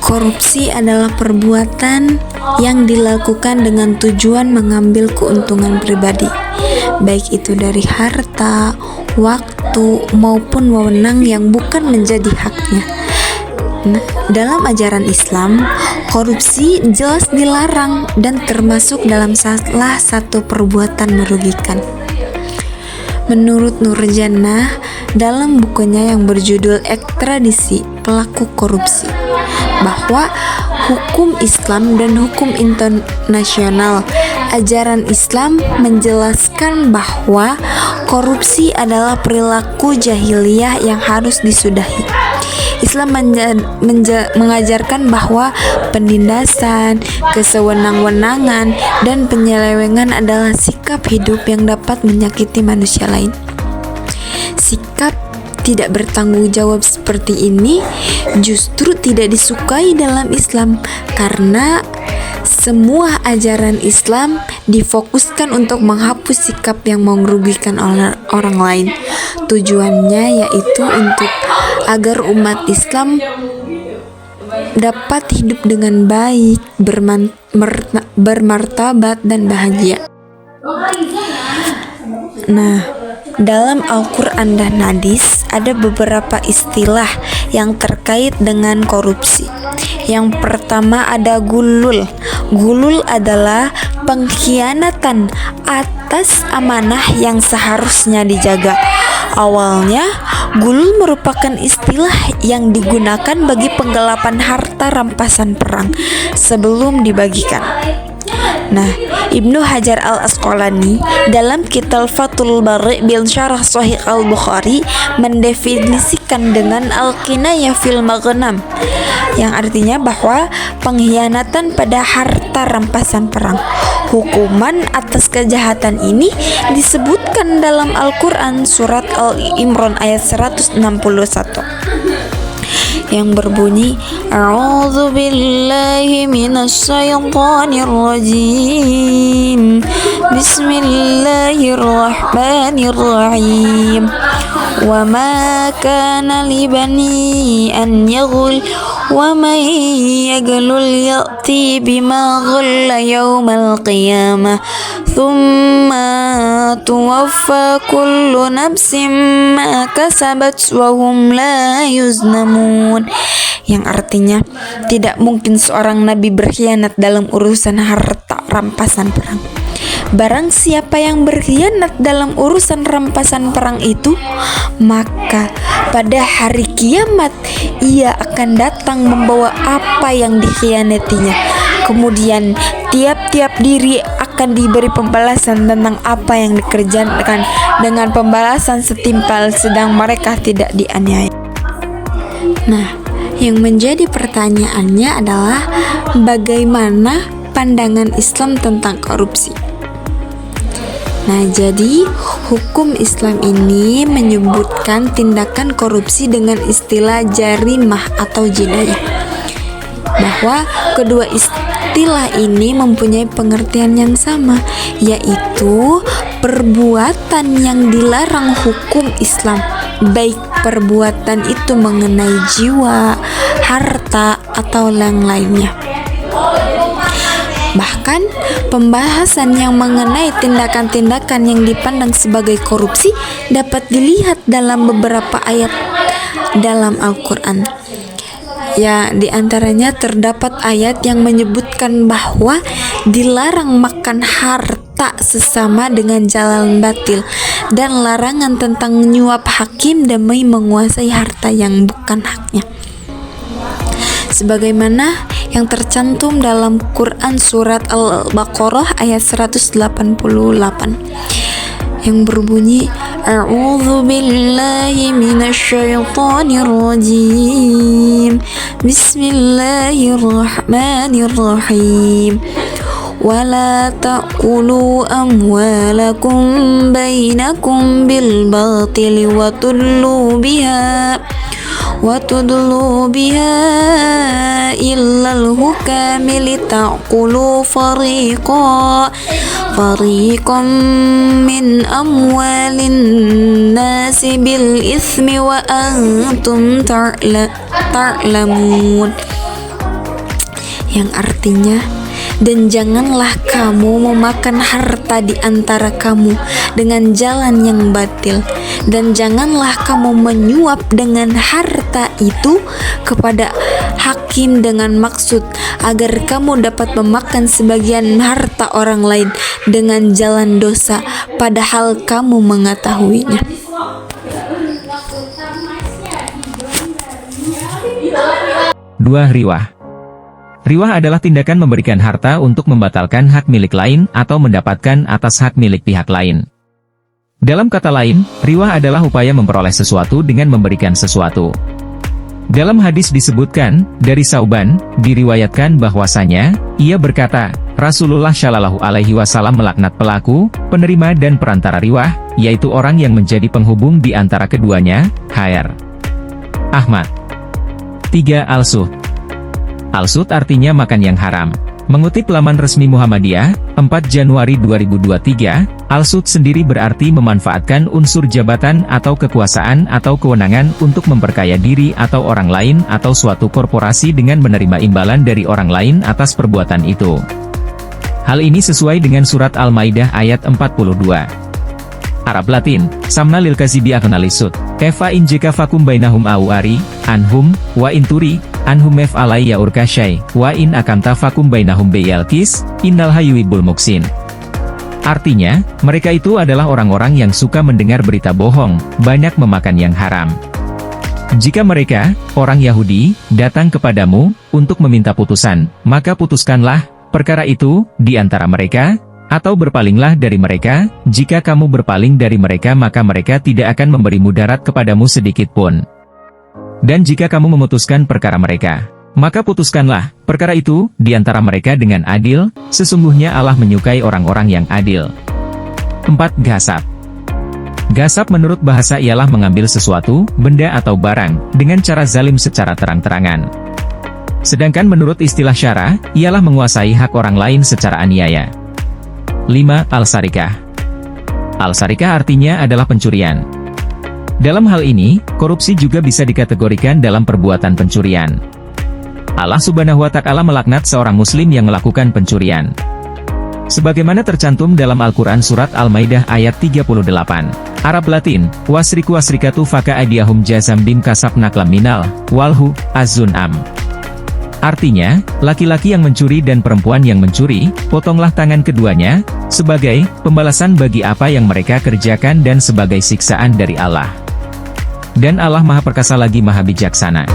Korupsi adalah perbuatan yang dilakukan dengan tujuan mengambil keuntungan pribadi, baik itu dari harta, waktu, maupun wewenang yang bukan menjadi haknya. Nah, dalam ajaran Islam, korupsi jelas dilarang dan termasuk dalam salah satu perbuatan merugikan. Menurut Nurjannah, dalam bukunya yang berjudul Ekstradisi Pelaku Korupsi, bahwa hukum Islam dan hukum internasional, ajaran Islam menjelaskan bahwa korupsi adalah perilaku jahiliyah yang harus disudahi. Islam mengajarkan bahwa penindasan, kesewenang-wenangan, dan penyelewengan adalah sikap hidup yang dapat menyakiti manusia lain. Sikap tidak bertanggung jawab seperti ini justru tidak disukai dalam Islam, karena semua ajaran Islam difokuskan untuk menghapus sikap yang merugikan orang lain. Tujuannya yaitu untuk agar umat Islam dapat hidup dengan baik, bermartabat, dan bahagia. Nah, dalam Al-Quran dan Hadis ada beberapa istilah yang terkait dengan korupsi. Yang pertama ada gulul. Gulul adalah pengkhianatan atas amanah yang seharusnya dijaga. Awalnya, gulul merupakan istilah yang digunakan bagi penggelapan harta rampasan perang sebelum dibagikan. Nah, Ibnu Hajar al-Asqalani dalam kitab Fathul Bari bil Syarah Sahih al-Bukhari mendefinisikan dengan al-kinayah fil maghnam, yang artinya bahwa pengkhianatan pada harta rampasan perang. Hukuman atas kejahatan ini disebutkan dalam Al-Quran surat Al-Imran ayat 161 yang berbunyi, A'udzu billahi minasyaitonir rajim. Bismillahirrahmanirrahim. Wa ma kana li bani an yaghul wa man yaghlul ya'ti bima ghalla yawmal qiyamah thumma tuwaffa kullu nafsin ma kasabat wa hum la yuznamun, yang artinya tidak mungkin seorang nabi berkhianat dalam urusan harta rampasan perang. Barang siapa yang berkhianat dalam urusan rampasan perang itu, maka pada hari kiamat ia akan datang membawa apa yang dikhianatinya. Kemudian tiap-tiap diri akan diberi pembalasan tentang apa yang dikerjakan dengan pembalasan setimpal, sedang mereka tidak dianiaya. Nah, yang menjadi pertanyaannya adalah bagaimana pandangan Islam tentang korupsi? Nah, jadi hukum Islam ini menyebutkan tindakan korupsi dengan istilah jarimah atau jinayah, bahwa kedua istilah ini mempunyai pengertian yang sama, yaitu perbuatan yang dilarang hukum Islam, baik perbuatan itu mengenai jiwa, harta, atau yang lainnya. Bahkan pembahasan yang mengenai tindakan-tindakan yang dipandang sebagai korupsi dapat dilihat dalam beberapa ayat dalam Al-Quran. Ya, di antaranya terdapat ayat yang menyebutkan bahwa dilarang makan harta sesama dengan jalan batil, dan larangan tentang menyuap hakim demi menguasai harta yang bukan haknya, sebagaimana yang tercantum dalam Quran surat Al-Baqarah ayat 188 yang berbunyi, A'udzu billahi minasyaitonir rajim. Bismillahirrahmanirrahim. Wala ta'kulu amwalakum bainakum bil batili wa tudlu biha illal hukami lita'kulu fariqan min amwalin nasi bil ismi wa antum ta'lamun. yang artinya, dan janganlah kamu memakan harta di antara kamu dengan jalan yang batil, dan janganlah kamu menyuap dengan harta itu kepada hakim dengan maksud agar kamu dapat memakan sebagian harta orang lain dengan jalan dosa, padahal kamu mengetahuinya. Dua, riwah. Riwah adalah tindakan memberikan harta untuk membatalkan hak milik lain atau mendapatkan atas hak milik pihak lain. Dalam kata lain, riwah adalah upaya memperoleh sesuatu dengan memberikan sesuatu. Dalam hadis disebutkan, dari Sauban, diriwayatkan bahwasanya, ia berkata, Rasulullah Shallallahu Alaihi Wasallam melaknat pelaku, penerima dan perantara riwah, yaitu orang yang menjadi penghubung di antara keduanya. Hr. Ahmad. 3. Al-Suht. Al-Suht artinya makan yang haram. Mengutip laman resmi Muhammadiyah, 4 Januari 2023, Al-Suht sendiri berarti memanfaatkan unsur jabatan atau kekuasaan atau kewenangan untuk memperkaya diri atau orang lain atau suatu korporasi dengan menerima imbalan dari orang lain atas perbuatan itu. Hal ini sesuai dengan surat Al-Maidah ayat 42. Arab Latin, Samna lil kazibi aknalisut, Kefa in jika fakum bainahum awari, anhum, wa inturi, anhum mef alaiya urkasyai, wa in akamta fakum bainahum beyalkis, innal hayuibul muksin. Artinya, mereka itu adalah orang-orang yang suka mendengar berita bohong, banyak memakan yang haram. Jika mereka, orang Yahudi, datang kepadamu, untuk meminta putusan, maka putuskanlah perkara itu, di antara mereka, atau berpalinglah dari mereka. Jika kamu berpaling dari mereka maka mereka tidak akan memberi mudarat kepadamu sedikit pun. Dan jika kamu memutuskan perkara mereka, maka putuskanlah perkara itu, di antara mereka dengan adil, sesungguhnya Allah menyukai orang-orang yang adil. 4. Ghasab. Ghasab menurut bahasa ialah mengambil sesuatu, benda atau barang, dengan cara zalim secara terang-terangan. Sedangkan menurut istilah syara, ialah menguasai hak orang lain secara aniaya. 5. Al-Sarikah. Al-Sarikah artinya adalah pencurian. Dalam hal ini, korupsi juga bisa dikategorikan dalam perbuatan pencurian. Allah Subhanahu wa Ta'ala melaknat seorang muslim yang melakukan pencurian. Sebagaimana tercantum dalam Al-Quran Surat Al-Maidah ayat 38. Arab Latin, wasriku wasrikatu faka adiyahum jazam bim kasab naklam minal, walhu, az-zun'am. Artinya, laki-laki yang mencuri dan perempuan yang mencuri, potonglah tangan keduanya, sebagai pembalasan bagi apa yang mereka kerjakan dan sebagai siksaan dari Allah. Dan Allah Maha Perkasa lagi Maha Bijaksana.